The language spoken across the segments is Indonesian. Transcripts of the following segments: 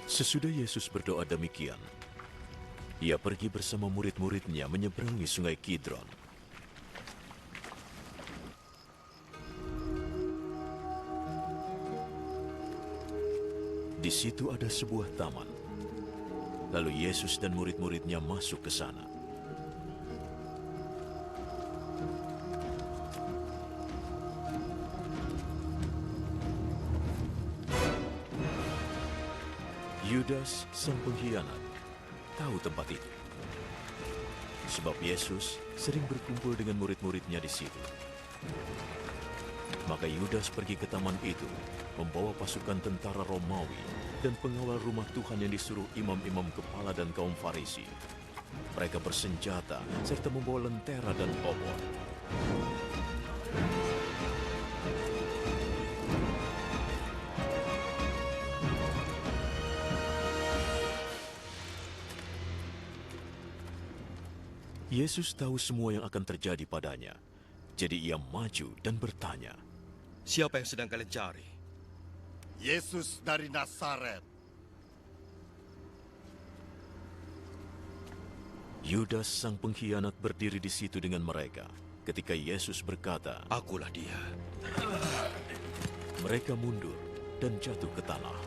Sesudah Yesus berdoa demikian, ia pergi bersama murid-muridnya menyeberangi sungai Kidron. Di situ ada sebuah taman. Lalu Yesus dan murid-muridnya masuk ke sana. Yudas, sang pengkhianat, tahu tempat itu. Sebab Yesus sering berkumpul dengan murid-muridnya di situ. Maka Yudas pergi ke taman itu, membawa pasukan tentara Romawi dan pengawal rumah Tuhan yang disuruh imam-imam kepala dan kaum Farisi. Mereka bersenjata serta membawa lentera dan obor. Yesus tahu semua yang akan terjadi padanya. Jadi ia maju dan bertanya, "Siapa yang sedang kalian cari?" Yesus dari Nazaret. Yudas sang pengkhianat berdiri di situ dengan mereka. Ketika Yesus berkata, "Akulah dia." Mereka mundur dan jatuh ke tanah.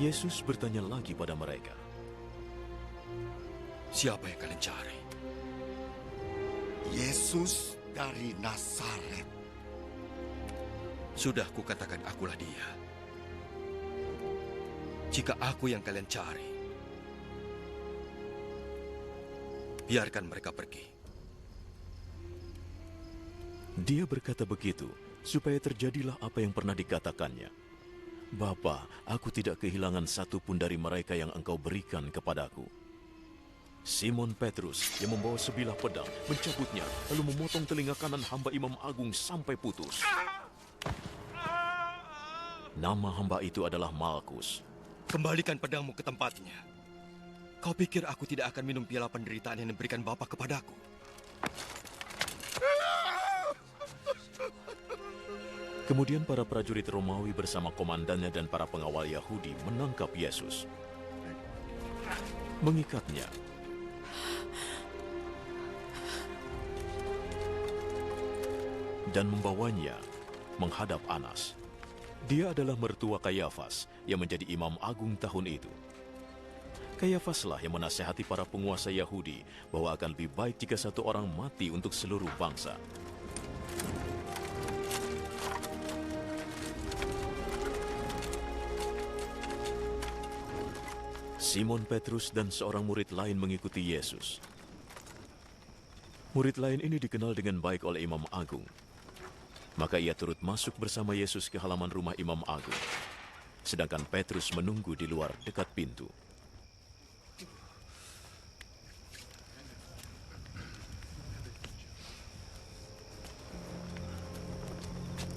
Yesus bertanya lagi pada mereka, "Siapa yang kalian cari?" Yesus dari Nazaret. Sudah kukatakan akulah dia. Jika aku yang kalian cari, biarkan mereka pergi. Dia berkata begitu supaya terjadilah apa yang pernah dikatakannya. Bapa, aku tidak kehilangan satu pun dari mereka yang engkau berikan kepadaku. Simon Petrus yang membawa sebilah pedang mencabutnya lalu memotong telinga kanan hamba Imam Agung sampai putus. Nama hamba itu adalah Malkus. Kembalikan pedangmu ke tempatnya. Kau pikir aku tidak akan minum piala penderitaan yang diberikan Bapa kepadaku? Kemudian para prajurit Romawi bersama komandannya dan para pengawal Yahudi menangkap Yesus, mengikatnya, dan membawanya menghadap Anas. Dia adalah mertua Kayafas yang menjadi imam agung tahun itu. Kayafaslah yang menasihati para penguasa Yahudi bahwa akan lebih baik jika satu orang mati untuk seluruh bangsa. Simon Petrus dan seorang murid lain mengikuti Yesus. Murid lain ini dikenal dengan baik oleh Imam Agung. Maka ia turut masuk bersama Yesus ke halaman rumah Imam Agung. Sedangkan Petrus menunggu di luar dekat pintu.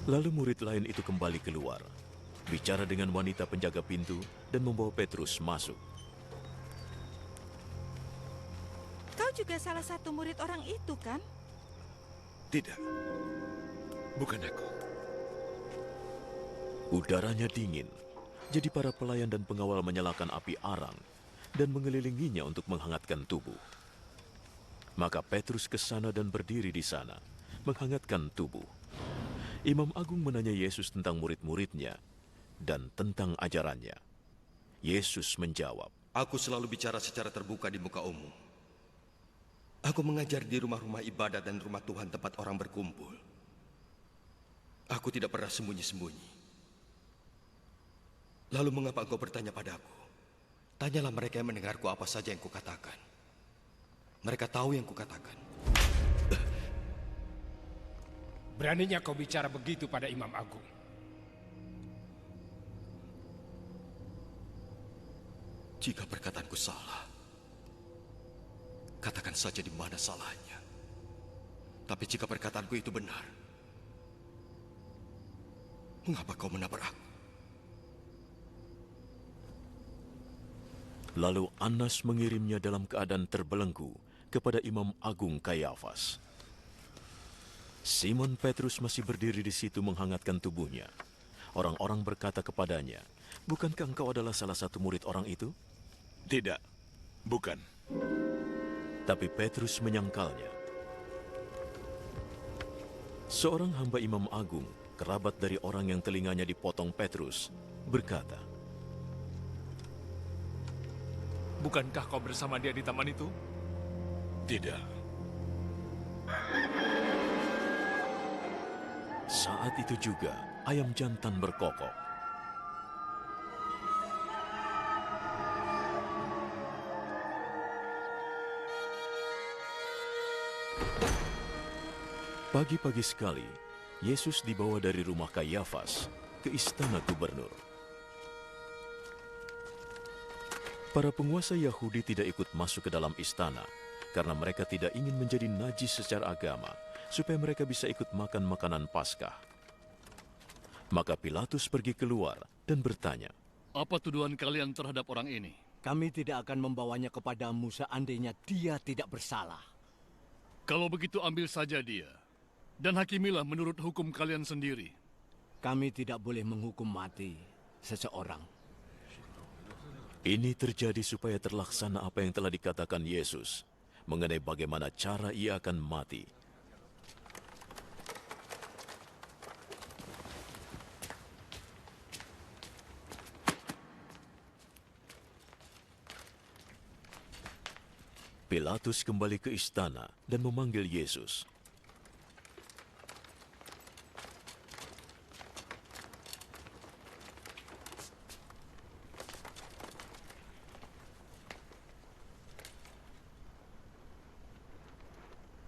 Lalu murid lain itu kembali keluar, bicara dengan wanita penjaga pintu dan membawa Petrus masuk. Kau juga salah satu murid orang itu, kan? Tidak, bukan aku. Udaranya dingin, jadi para pelayan dan pengawal menyalakan api arang dan mengelilinginya untuk menghangatkan tubuh. Maka Petrus ke sana dan berdiri di sana, menghangatkan tubuh. Imam Agung menanya Yesus tentang murid-muridnya dan tentang ajarannya. Yesus menjawab, Aku selalu bicara secara terbuka di muka umum. Aku mengajar di rumah-rumah ibadat dan rumah Tuhan tempat orang berkumpul. Aku tidak pernah sembunyi-sembunyi. Lalu mengapa engkau bertanya padaku? Tanyalah mereka yang mendengarku apa saja yang kukatakan. Mereka tahu yang kukatakan. Beraninya kau bicara begitu pada Imam Agung? Jika perkataanku salah, katakan saja di mana salahnya. Tapi jika perkataanku itu benar, mengapa kau menabrak aku? Lalu Anas mengirimnya dalam keadaan terbelenggu kepada Imam Agung Kayafas. Simon Petrus masih berdiri di situ menghangatkan tubuhnya. Orang-orang berkata kepadanya, "Bukankah engkau adalah salah satu murid orang itu?" Tidak, bukan. Tapi Petrus menyangkalnya. Seorang hamba Imam Agung, kerabat dari orang yang telinganya dipotong Petrus, berkata, Bukankah kau bersama dia di taman itu? Tidak. Saat itu juga ayam jantan berkokok. Pagi-pagi sekali, Yesus dibawa dari rumah Kayafas ke istana gubernur. Para penguasa Yahudi tidak ikut masuk ke dalam istana karena mereka tidak ingin menjadi najis secara agama, supaya mereka bisa ikut makan makanan Paskah. Maka Pilatus pergi keluar dan bertanya, "Apa tuduhan kalian terhadap orang ini?" Kami tidak akan membawanya kepadamu seandainya dia tidak bersalah. Kalau begitu ambil saja dia, dan hakimilah menurut hukum kalian sendiri. Kami tidak boleh menghukum mati seseorang. ini terjadi supaya terlaksana apa yang telah dikatakan Yesus mengenai bagaimana cara ia akan mati. Pilatus kembali ke istana dan memanggil Yesus.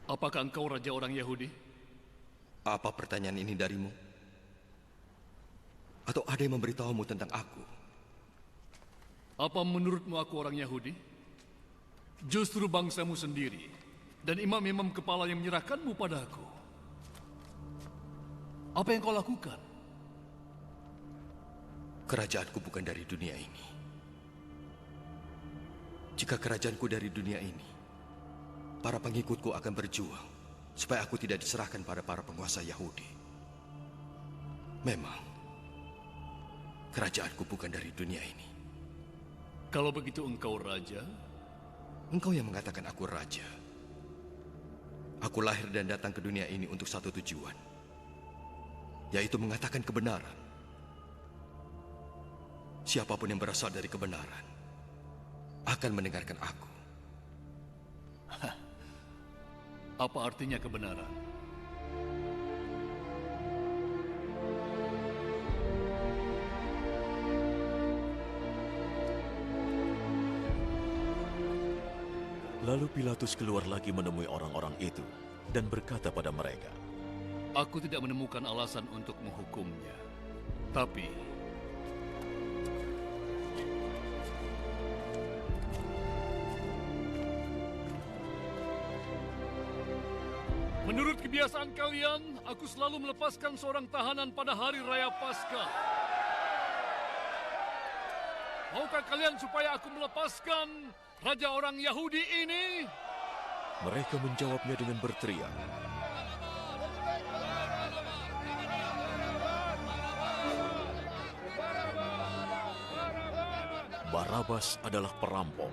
Apakah engkau raja orang Yahudi? Apa pertanyaan ini darimu? Atau ada yang memberitahumu tentang aku? Apa menurutmu aku orang Yahudi? Justru bangsamu sendiri dan imam-imam kepala yang menyerahkanmu padaku. Apa yang kau lakukan? Kerajaanku bukan dari dunia ini. Jika kerajaanku dari dunia ini, para pengikutku akan berjuang supaya aku tidak diserahkan pada para penguasa Yahudi. Memang, kerajaanku bukan dari dunia ini. Kalau begitu engkau raja? Engkau yang mengatakan aku raja. Aku lahir dan datang ke dunia ini untuk satu tujuan, yaitu mengatakan kebenaran. Siapapun yang berasal dari kebenaran akan mendengarkan aku. Apa artinya kebenaran? Lalu Pilatus keluar lagi menemui orang-orang itu dan berkata pada mereka, Aku tidak menemukan alasan untuk menghukumnya. Tapi menurut kebiasaan kalian, aku selalu melepaskan seorang tahanan pada hari raya Paskah. Maukah kalian supaya aku melepaskan raja orang Yahudi ini? Mereka menjawabnya dengan berteriak, Barabas adalah perampok.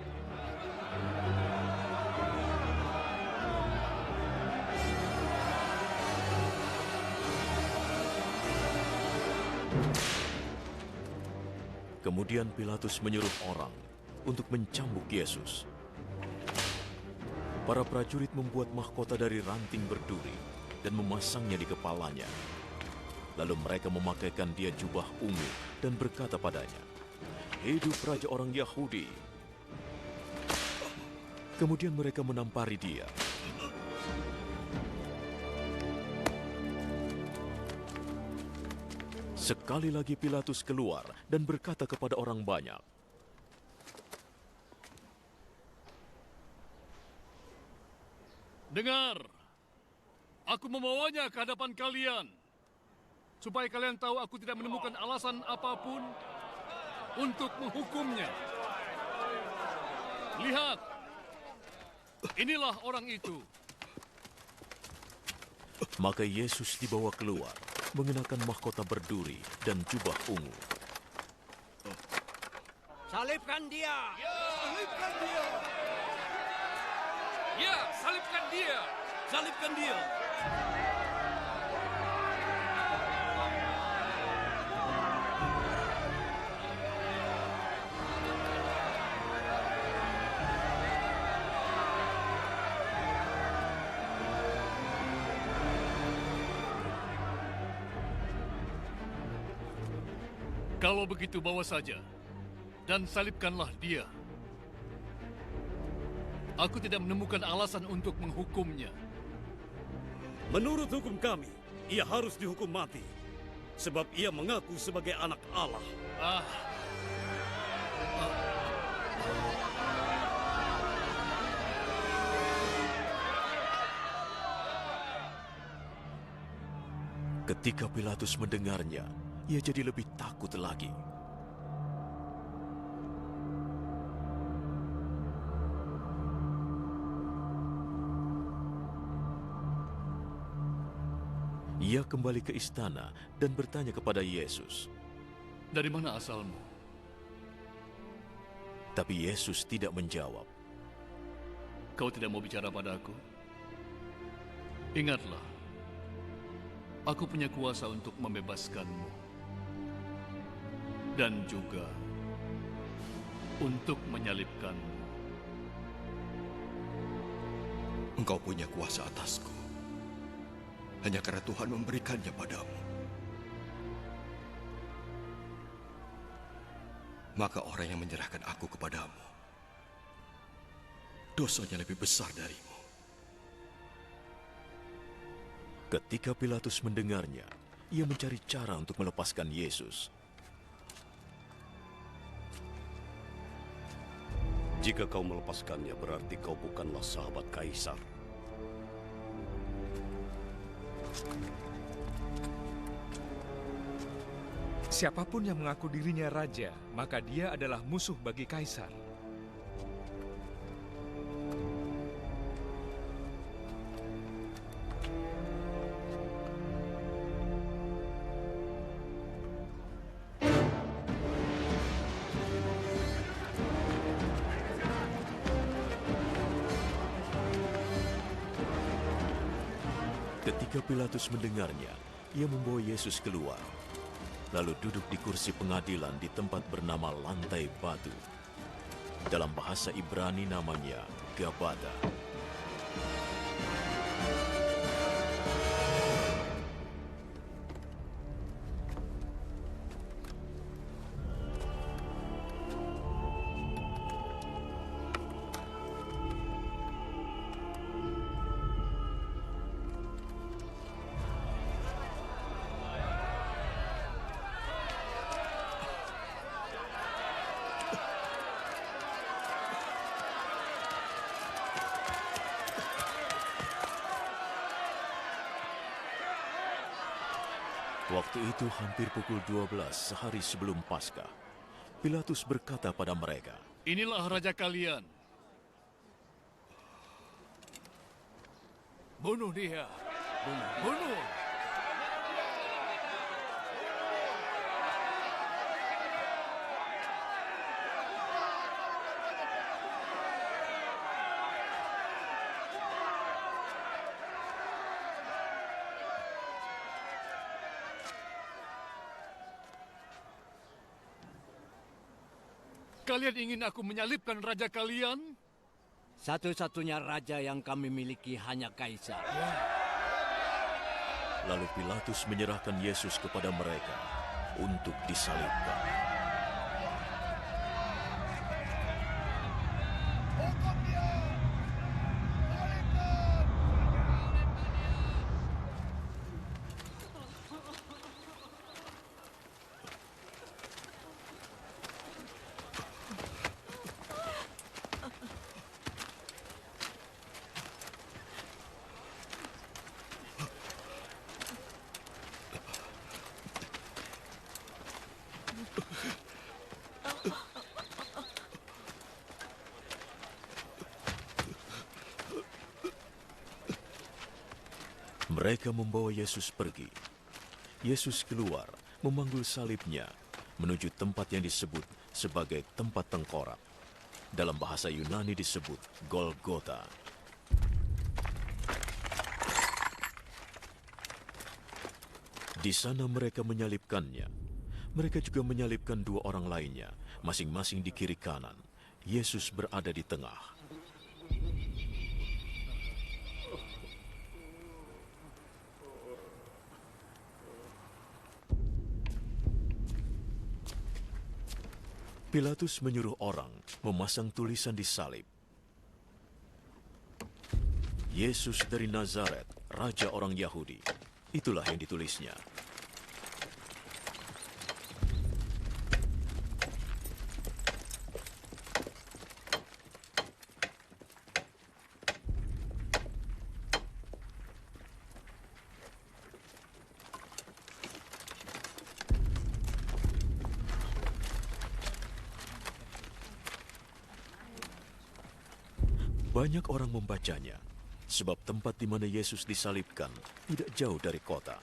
Kemudian Pilatus menyuruh orang untuk mencambuk Yesus. Para prajurit membuat mahkota dari ranting berduri dan memasangnya di kepalanya. Lalu mereka memakaikan dia jubah ungu dan berkata padanya, "Hidup raja orang Yahudi." Kemudian mereka menampari dia. Sekali lagi Pilatus keluar dan berkata kepada orang banyak, Dengar, aku membawanya ke hadapan kalian, supaya kalian tahu aku tidak menemukan alasan apapun untuk menghukumnya. Lihat, Inilah orang itu. Maka Yesus dibawa keluar, mengenakan mahkota berduri dan jubah ungu. Salibkan dia! Salibkan dia! Ya, salibkan dia! Salibkan dia! Kalau begitu bawa saja, dan salibkanlah dia. Aku tidak menemukan alasan untuk menghukumnya. Menurut hukum kami, ia harus dihukum mati. Sebab ia mengaku sebagai anak Allah. Ketika Pilatus mendengarnya, ia jadi lebih takut lagi. Ia kembali ke istana dan bertanya kepada Yesus. Dari mana asalmu? Tapi Yesus tidak menjawab. Kau tidak mau bicara padaku? Ingatlah, aku punya kuasa untuk membebaskanmu. Dan juga untuk menyalibkanmu. Engkau punya kuasa atasku. Hanya karena Tuhan memberikannya padamu. Maka orang yang menyerahkan aku kepadamu, dosanya lebih besar darimu. Ketika Pilatus mendengarnya, ia mencari cara untuk melepaskan Yesus. Jika kau melepaskannya, berarti kau bukanlah sahabat Kaisar. Siapapun yang mengaku dirinya raja, maka dia adalah musuh bagi Kaisar. Ketika Pilatus mendengarnya, ia membawa Yesus keluar, lalu duduk di kursi pengadilan di tempat bernama Lantai Batu. Dalam bahasa Ibrani namanya Gabata. Waktu itu hampir pukul 12 sehari sebelum Paskah. Pilatus berkata pada mereka, Inilah raja kalian. Bunuh dia. Bunuh. Kalian ingin aku menyalibkan raja kalian? Satu-satunya raja yang kami miliki hanya Kaisar. Lalu Pilatus menyerahkan Yesus kepada mereka untuk disalibkan. Mereka membawa Yesus pergi. Yesus keluar, memanggul salibnya, menuju tempat yang disebut sebagai tempat tengkorak. Dalam bahasa Yunani disebut Golgota. Di sana mereka menyalibkannya. Mereka juga menyalibkan dua orang lainnya, masing-masing di kiri kanan. Yesus berada di tengah. Pilatus menyuruh orang memasang tulisan di salib. Yesus dari Nazaret, Raja orang Yahudi. Itulah yang ditulisnya. Banyak orang membacanya, sebab tempat di mana Yesus disalibkan tidak jauh dari kota.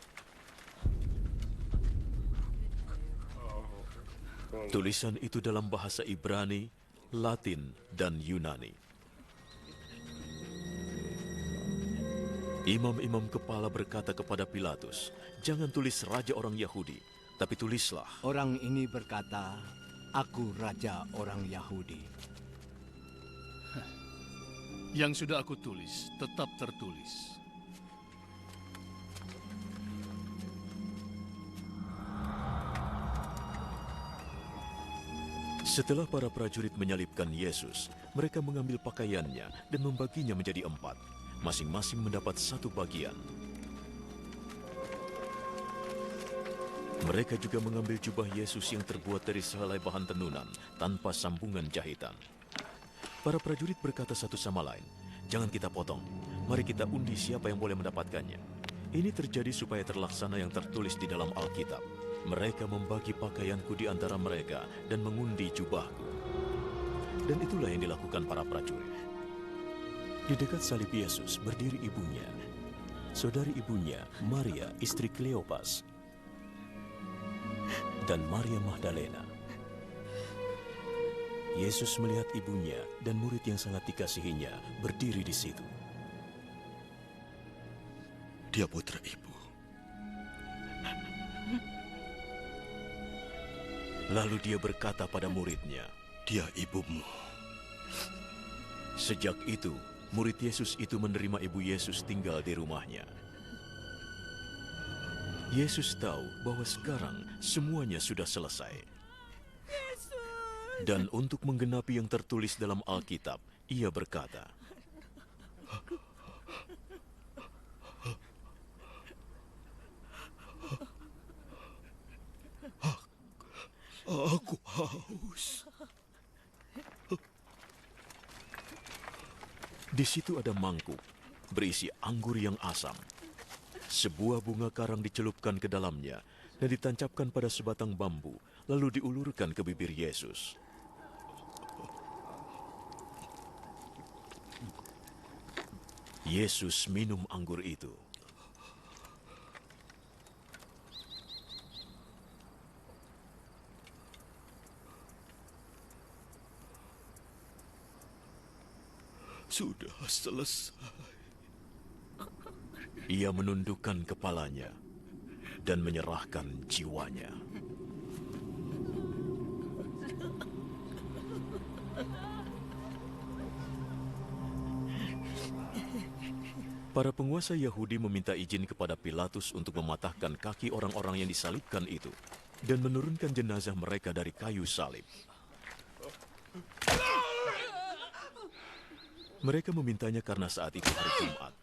Tulisan itu dalam bahasa Ibrani, Latin, dan Yunani. Imam-imam kepala berkata kepada Pilatus, "Jangan tulis Raja orang Yahudi, tapi tulislah." Orang ini berkata, "Aku Raja orang Yahudi." Yang sudah aku tulis tetap tertulis. Setelah para prajurit menyalibkan Yesus, mereka mengambil pakaiannya dan membaginya menjadi 4. Masing-masing mendapat 1 bagian. Mereka juga mengambil jubah Yesus yang terbuat dari sehelai bahan tenunan tanpa sambungan jahitan. Para prajurit berkata satu sama lain, "Jangan kita potong, mari kita undi siapa yang boleh mendapatkannya." Ini terjadi supaya terlaksana yang tertulis di dalam Alkitab. Mereka membagi pakaianku di antara mereka dan mengundi jubahku. Dan itulah yang dilakukan para prajurit. Di dekat salib Yesus berdiri ibunya, saudari ibunya Maria istri Kleopas, dan Maria Magdalena. Yesus melihat ibunya dan murid yang sangat dikasihinya berdiri di situ. Dia putra ibu. Lalu dia berkata pada muridnya, "Dia ibumu." Sejak itu, murid Yesus itu menerima ibu Yesus tinggal di rumahnya. Yesus tahu bahwa sekarang semuanya sudah selesai. Dan untuk menggenapi yang tertulis dalam Alkitab, ia berkata, "Aku haus." Di situ ada mangkuk berisi anggur yang asam. Sebuah bunga karang dicelupkan ke dalamnya dan ditancapkan pada sebatang bambu, lalu diulurkan ke bibir Yesus. Yesus minum anggur itu. Sudah selesai. Ia menundukkan kepalanya dan menyerahkan jiwanya. Para penguasa Yahudi meminta izin kepada Pilatus untuk mematahkan kaki orang-orang yang disalibkan itu dan menurunkan jenazah mereka dari kayu salib. Mereka memintanya karena saat itu hari Jumat.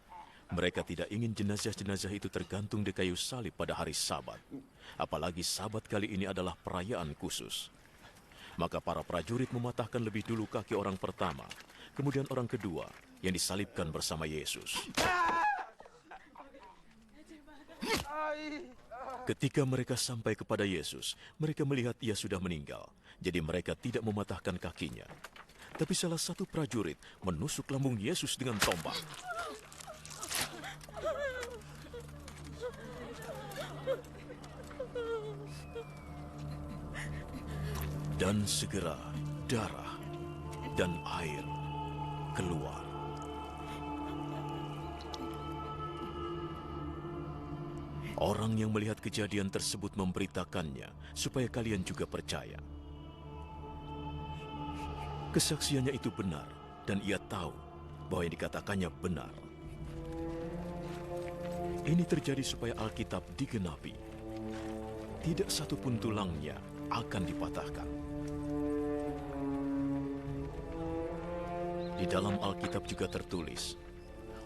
Mereka tidak ingin jenazah-jenazah itu tergantung di kayu salib pada hari Sabat. Apalagi Sabat kali ini adalah perayaan khusus. Maka para prajurit mematahkan lebih dulu kaki orang pertama, kemudian orang kedua yang disalibkan bersama Yesus. Ketika mereka sampai kepada Yesus, mereka melihat ia sudah meninggal. Jadi mereka tidak mematahkan kakinya. Tapi salah satu prajurit menusuk lambung Yesus dengan tombak. Dan segera darah dan air keluar. Orang yang melihat kejadian tersebut memberitakannya supaya kalian juga percaya. Kesaksiannya itu benar dan ia tahu bahwa yang dikatakannya benar. Ini terjadi supaya Alkitab digenapi. Tidak satu pun tulangnya akan dipatahkan. Di dalam Alkitab juga tertulis,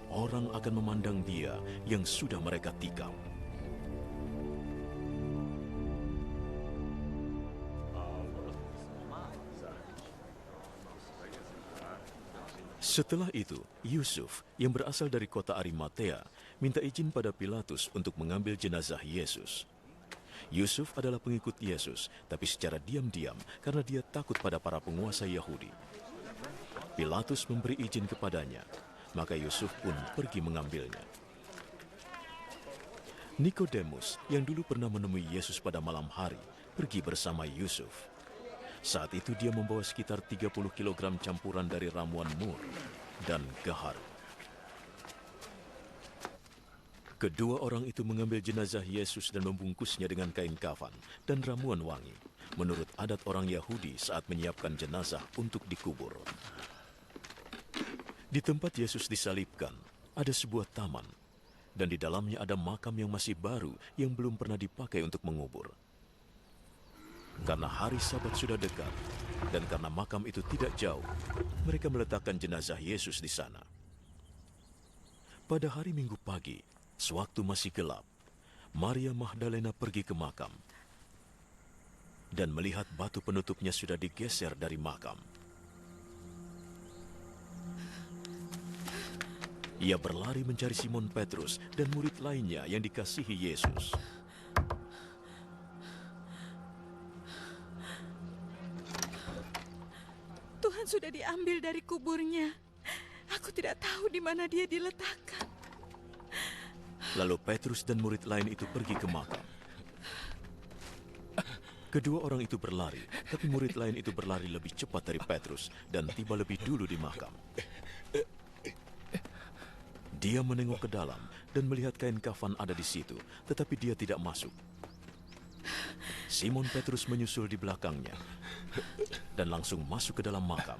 orang akan memandang dia yang sudah mereka tikam. Setelah itu, Yusuf yang berasal dari kota Arimatea minta izin pada Pilatus untuk mengambil jenazah Yesus. Yusuf adalah pengikut Yesus, tapi secara diam-diam karena dia takut pada para penguasa Yahudi. Pilatus memberi izin kepadanya, maka Yusuf pun pergi mengambilnya. Nikodemus yang dulu pernah menemui Yesus pada malam hari, pergi bersama Yusuf. Saat itu dia membawa sekitar 30 kg campuran dari ramuan mur dan gaharu. Kedua orang itu mengambil jenazah Yesus dan membungkusnya dengan kain kafan dan ramuan wangi, menurut adat orang Yahudi saat menyiapkan jenazah untuk dikubur. Di tempat Yesus disalibkan, ada sebuah taman, dan di dalamnya ada makam yang masih baru yang belum pernah dipakai untuk mengubur. Karena hari Sabat sudah dekat, dan karena makam itu tidak jauh, mereka meletakkan jenazah Yesus di sana. Pada hari Minggu pagi, sewaktu masih gelap, Maria Magdalena pergi ke makam dan melihat batu penutupnya sudah digeser dari makam. Ia berlari mencari Simon Petrus dan murid lainnya yang dikasihi Yesus. Tuhan sudah diambil dari kuburnya. Aku tidak tahu di mana dia diletakkan. Lalu Petrus dan murid lain itu pergi ke makam. Kedua orang itu berlari, tapi murid lain itu berlari lebih cepat dari Petrus dan tiba lebih dulu di makam. Dia menengok ke dalam dan melihat kain kafan ada di situ, tetapi dia tidak masuk. Simon Petrus menyusul di belakangnya dan langsung masuk ke dalam makam.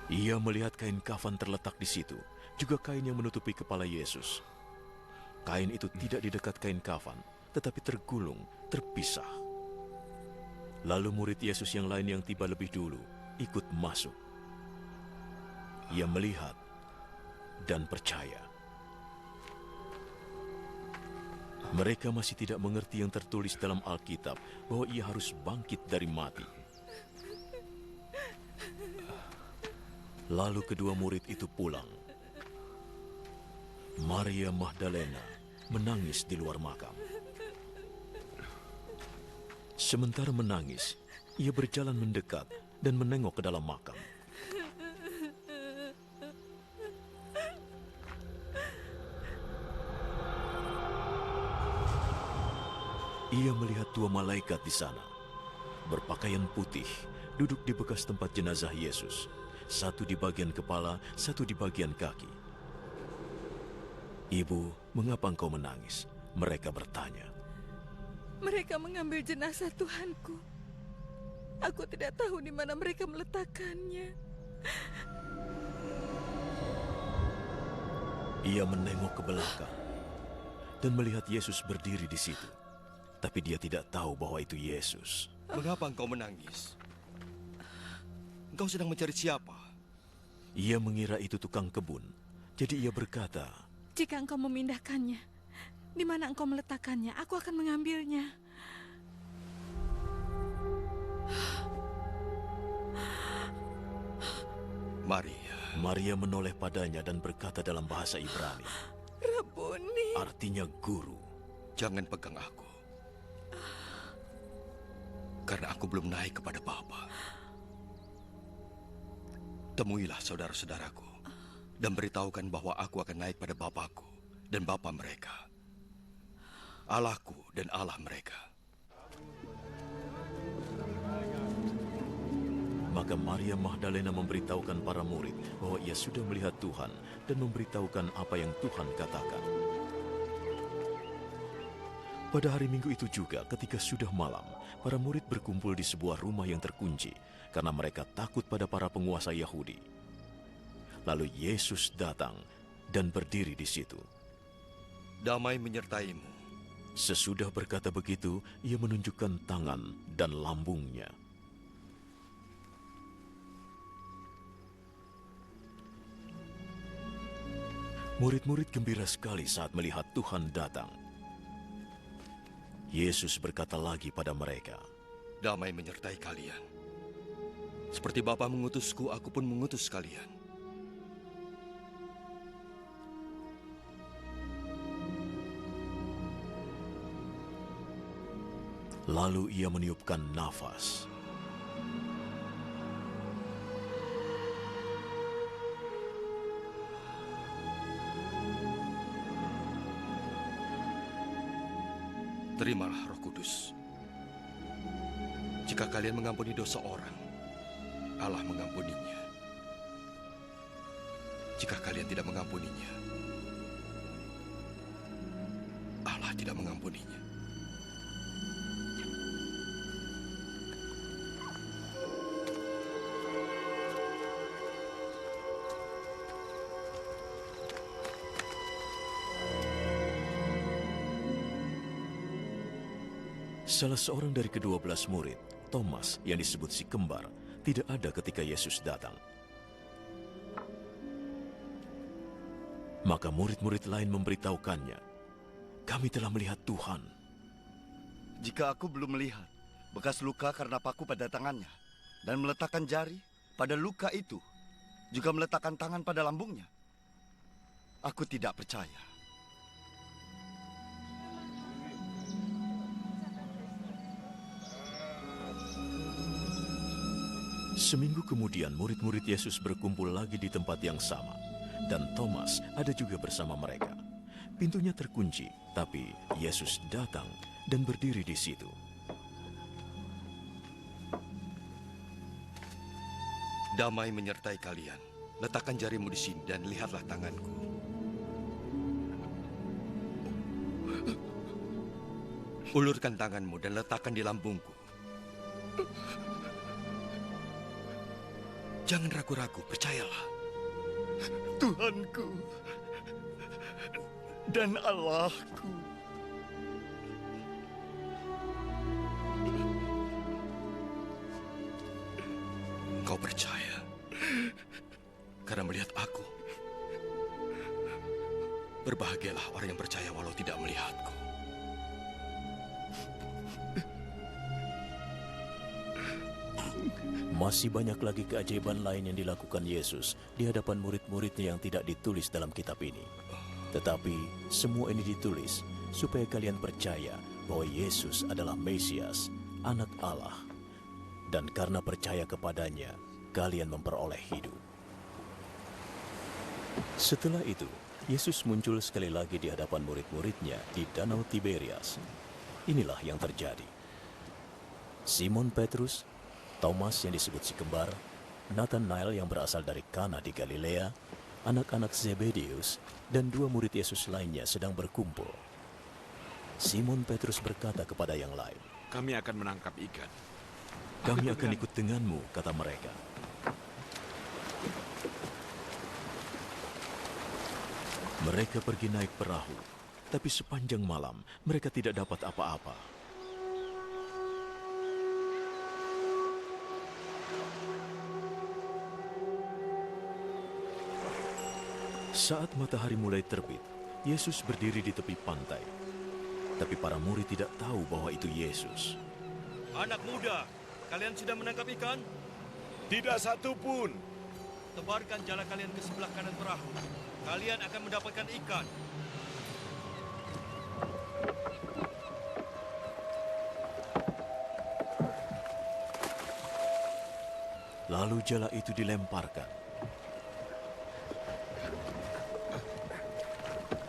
Ia melihat kain kafan terletak di situ, juga kain yang menutupi kepala Yesus. Kain itu tidak di dekat kain kafan, tetapi tergulung, terpisah. Lalu murid Yesus yang lain yang tiba lebih dulu ikut masuk. Ia melihat dan percaya. Mereka masih tidak mengerti yang tertulis dalam Alkitab bahwa ia harus bangkit dari mati. Lalu kedua murid itu pulang. Maria Magdalena menangis di luar makam. Sementara menangis, ia berjalan mendekat dan menengok ke dalam makam. Ia melihat dua malaikat di sana, berpakaian putih, duduk di bekas tempat jenazah Yesus. Satu di bagian kepala, satu di bagian kaki. "Ibu, mengapa engkau menangis?" mereka bertanya. Mereka mengambil jenazah Tuhanku. Aku tidak tahu di mana mereka meletakkannya. Ia menengok ke belakang dan melihat Yesus berdiri di situ. Tapi dia tidak tahu bahwa itu Yesus. Mengapa engkau menangis? Engkau sedang mencari siapa? Ia mengira itu tukang kebun. Jadi ia berkata, Jika engkau memindahkannya, di mana engkau meletakkannya, aku akan mengambilnya. Maria menoleh padanya dan berkata dalam bahasa Ibrani, Rabuni. Artinya guru. Jangan pegang aku. Karena aku belum naik kepada Bapa. Temuilah saudara-saudaraku dan beritahukan bahwa aku akan naik pada Bapakku dan Bapa mereka. Allahku dan Allah mereka. Maka Maria Magdalena memberitahukan para murid bahwa ia sudah melihat Tuhan dan memberitahukan apa yang Tuhan katakan. Pada hari Minggu itu juga ketika sudah malam, para murid berkumpul di sebuah rumah yang terkunci karena mereka takut pada para penguasa Yahudi. Lalu Yesus datang dan berdiri di situ. Damai menyertaimu. Sesudah berkata begitu, ia menunjukkan tangan dan lambungnya. Murid-murid gembira sekali saat melihat Tuhan datang. Yesus berkata lagi pada mereka, Damai menyertai kalian. Seperti Bapa mengutusku, aku pun mengutus kalian. Lalu ia meniupkan nafas. Terimalah Roh Kudus. Jika kalian mengampuni dosa orang, Allah mengampuninya. Jika kalian tidak mengampuninya, Allah tidak mengampuninya. Salah seorang dari ke-12 murid, Thomas yang disebut si kembar, tidak ada ketika Yesus datang. Maka murid-murid lain memberitahukannya, kami telah melihat Tuhan. Jika aku belum melihat bekas luka karena paku pada tangannya, dan meletakkan jari pada luka itu, juga meletakkan tangan pada lambungnya, aku tidak percaya. Seminggu kemudian murid-murid Yesus berkumpul lagi di tempat yang sama, dan Thomas ada juga bersama mereka. Pintunya terkunci, tapi Yesus datang dan berdiri di situ. Damai menyertai kalian. Letakkan jarimu di sini dan lihatlah tanganku. Ulurkan tanganmu dan letakkan di lambungku. Jangan ragu-ragu, percayalah. Tuhanku dan Allahku. Kau percaya karena melihat aku. Berbahagialah orang yang percaya walau tidak melihatku. Masih banyak lagi keajaiban lain yang dilakukan Yesus di hadapan murid-muridnya yang tidak ditulis dalam kitab ini. Tetapi semua ini ditulis supaya kalian percaya bahwa Yesus adalah Mesias, Anak Allah. Dan karena percaya kepadanya, kalian memperoleh hidup. Setelah itu, Yesus muncul sekali lagi di hadapan murid-muridnya di Danau Tiberias. Inilah yang terjadi. Simon Petrus, Thomas yang disebut si kembar, Nathanael yang berasal dari Kana di Galilea, anak-anak Zebedeus, dan 2 murid Yesus lainnya sedang berkumpul. Simon Petrus berkata kepada yang lain, Kami akan menangkap ikan. Kami akan ikut denganmu, kata mereka. Mereka pergi naik perahu, tapi sepanjang malam mereka tidak dapat apa-apa. Saat matahari mulai terbit, Yesus berdiri di tepi pantai. Tapi para murid tidak tahu bahwa itu Yesus. Anak muda, kalian sudah menangkap ikan? Tidak satu pun. Tebarkan jala kalian ke sebelah kanan perahu. Kalian akan mendapatkan ikan. Lalu jala itu dilemparkan.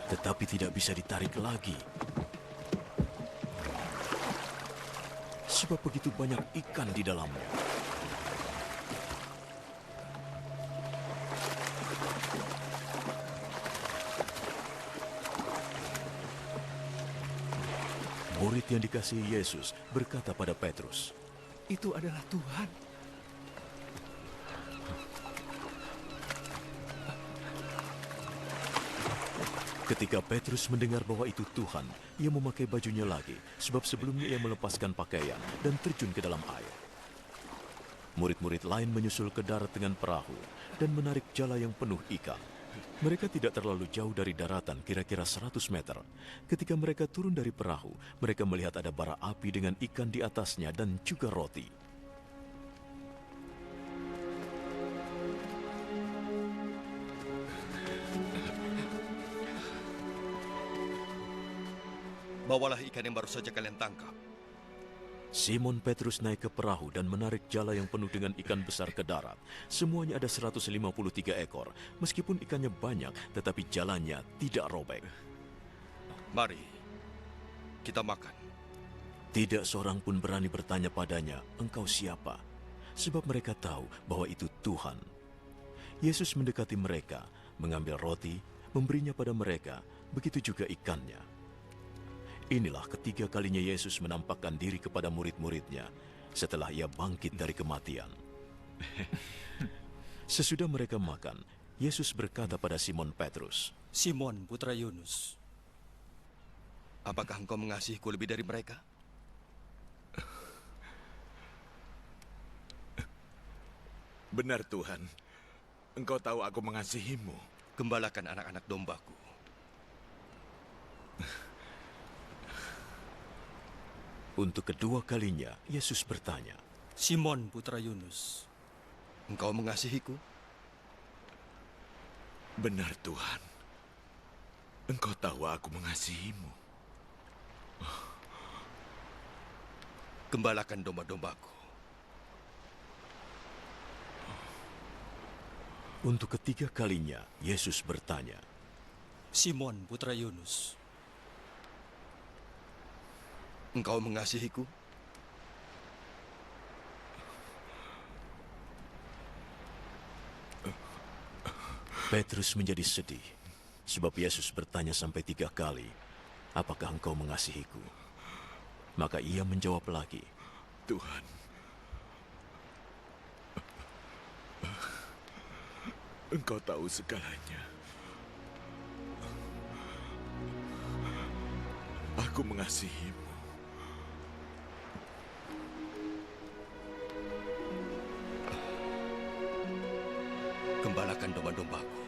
Tetapi tidak bisa ditarik lagi. sebab begitu banyak ikan di dalamnya. Murid yang dikasihi Yesus berkata pada Petrus, Itu adalah Tuhan. Ketika Petrus mendengar bahwa itu Tuhan, ia memakai bajunya lagi, sebab sebelumnya ia melepaskan pakaian dan terjun ke dalam air. Murid-murid lain menyusul ke darat dengan perahu dan menarik jala yang penuh ikan. Mereka tidak terlalu jauh dari daratan, kira-kira 100 meter. Ketika mereka turun dari perahu, mereka melihat ada bara api dengan ikan di atasnya dan juga roti. Bawalah ikan yang baru saja kalian tangkap. Simon Petrus naik ke perahu dan menarik jala yang penuh dengan ikan besar ke darat. Semuanya ada 153 ekor. Meskipun ikannya banyak, tetapi jalannya tidak robek. Mari, kita makan. Tidak seorang pun berani bertanya padanya, "Engkau siapa?" Sebab mereka tahu bahwa itu Tuhan. Yesus mendekati mereka, mengambil roti, memberinya pada mereka, begitu juga ikannya. Inilah ketiga kalinya Yesus menampakkan diri kepada murid-muridnya setelah ia bangkit dari kematian. Sesudah mereka makan, Yesus berkata pada Simon Petrus, Simon, putra Yunus, apakah engkau mengasihiku lebih dari mereka? Benar Tuhan, Engkau tahu aku mengasihimu. Gembalakan anak-anak dombaku. Untuk kedua kalinya, Yesus bertanya, Simon, putra Yunus, engkau mengasihiku? Benar Tuhan, Engkau tahu aku mengasihimu. Gembalakan domba-dombaku. Untuk ketiga kalinya, Yesus bertanya, Simon, putra Yunus, engkau mengasihiku? Petrus menjadi sedih, sebab Yesus bertanya sampai 3 kali, apakah engkau mengasihiku? Maka ia menjawab lagi, Tuhan, Engkau tahu segalanya. Aku mengasihimu. Gembalakan domba-dombaku.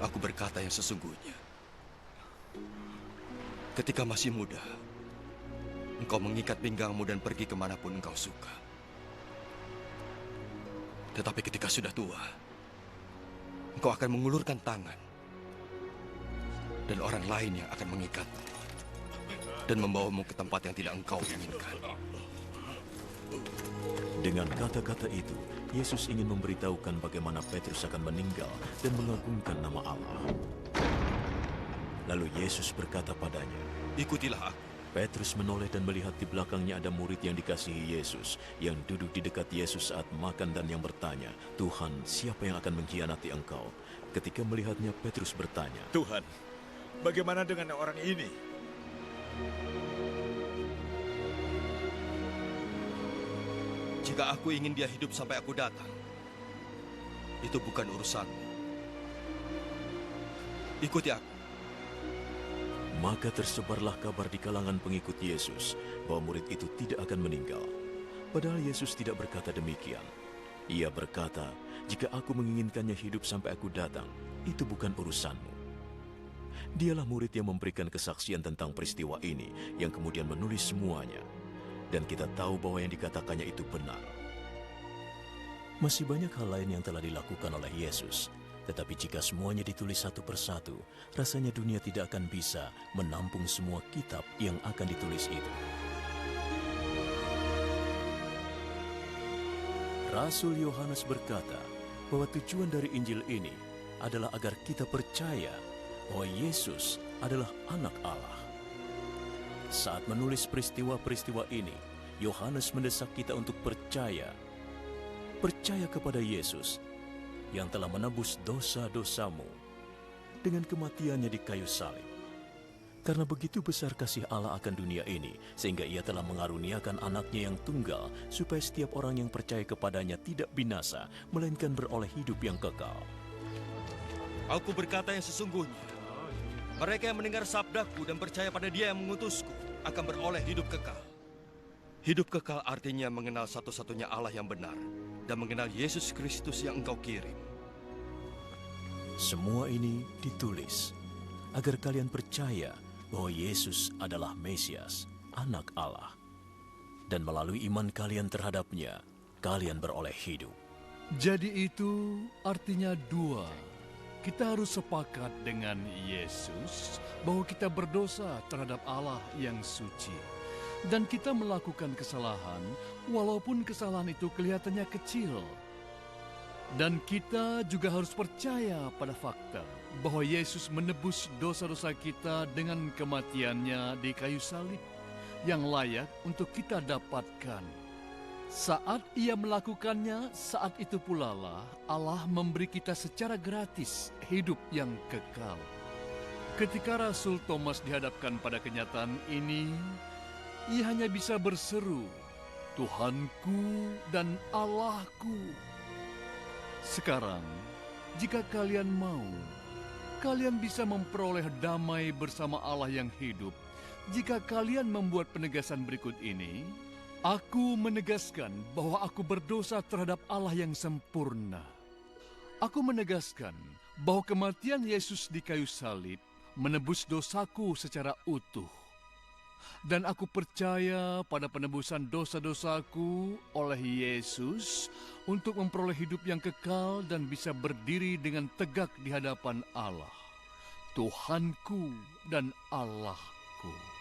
Aku berkata yang sesungguhnya. Ketika masih muda, engkau mengikat pinggangmu dan pergi kemanapun engkau suka. Tetapi ketika sudah tua, engkau akan mengulurkan tangan. Dan orang lain yang akan mengikatmu. Dan membawamu ke tempat yang tidak engkau inginkan. Dengan kata-kata itu, Yesus ingin memberitahukan bagaimana Petrus akan meninggal dan mengagungkan nama Allah. Lalu Yesus berkata padanya, Ikutilah aku. Petrus menoleh dan melihat di belakangnya ada murid yang dikasihi Yesus, yang duduk di dekat Yesus saat makan dan yang bertanya, Tuhan, siapa yang akan mengkhianati engkau? Ketika melihatnya, Petrus bertanya, Tuhan, bagaimana dengan orang ini? Jika aku ingin dia hidup sampai aku datang, itu bukan urusanmu. Ikuti aku. Maka tersebarlah kabar di kalangan pengikut Yesus bahwa murid itu tidak akan meninggal. Padahal Yesus tidak berkata demikian. Ia berkata, jika aku menginginkannya hidup sampai aku datang, itu bukan urusanmu. Dialah murid yang memberikan kesaksian tentang peristiwa ini, yang kemudian menulis semuanya. Dan kita tahu bahwa yang dikatakannya itu benar. Masih banyak hal lain yang telah dilakukan oleh Yesus. Tetapi jika semuanya ditulis satu persatu, rasanya dunia tidak akan bisa menampung semua kitab yang akan ditulis itu. Rasul Yohanes berkata bahwa tujuan dari Injil ini adalah agar kita percaya bahwa Yesus adalah anak Allah. Saat menulis peristiwa-peristiwa ini, Yohanes mendesak kita untuk percaya kepada Yesus yang telah menebus dosa-dosamu dengan kematiannya di kayu salib. Karena begitu besar kasih Allah akan dunia ini, sehingga ia telah mengaruniakan anaknya yang tunggal, supaya setiap orang yang percaya kepadanya tidak binasa, melainkan beroleh hidup yang kekal. Aku berkata yang sesungguhnya, mereka yang mendengar sabdaku dan percaya pada Dia yang mengutusku akan beroleh hidup kekal. Hidup kekal artinya mengenal satu-satunya Allah yang benar dan mengenal Yesus Kristus yang Engkau kirim. Semua ini ditulis agar kalian percaya bahwa Yesus adalah Mesias, anak Allah. Dan melalui iman kalian terhadapnya, kalian beroleh hidup. Jadi itu artinya dua. Kita harus sepakat dengan Yesus bahwa kita berdosa terhadap Allah yang suci. Dan kita melakukan kesalahan, walaupun kesalahan itu kelihatannya kecil. Dan kita juga harus percaya pada fakta bahwa Yesus menebus dosa-dosa kita dengan kematiannya di kayu salib yang layak untuk kita dapatkan. Saat Ia melakukannya, saat itu pula lah Allah memberi kita secara gratis hidup yang kekal. Ketika Rasul Thomas dihadapkan pada kenyataan ini, ia hanya bisa berseru, "Tuhanku dan Allahku." Sekarang, jika kalian mau, kalian bisa memperoleh damai bersama Allah yang hidup. Jika kalian membuat penegasan berikut ini, aku menegaskan bahwa aku berdosa terhadap Allah yang sempurna. Aku menegaskan bahwa kematian Yesus di kayu salib menebus dosaku secara utuh. Dan aku percaya pada penebusan dosa-dosaku oleh Yesus untuk memperoleh hidup yang kekal dan bisa berdiri dengan tegak di hadapan Allah, Tuhanku dan Allahku.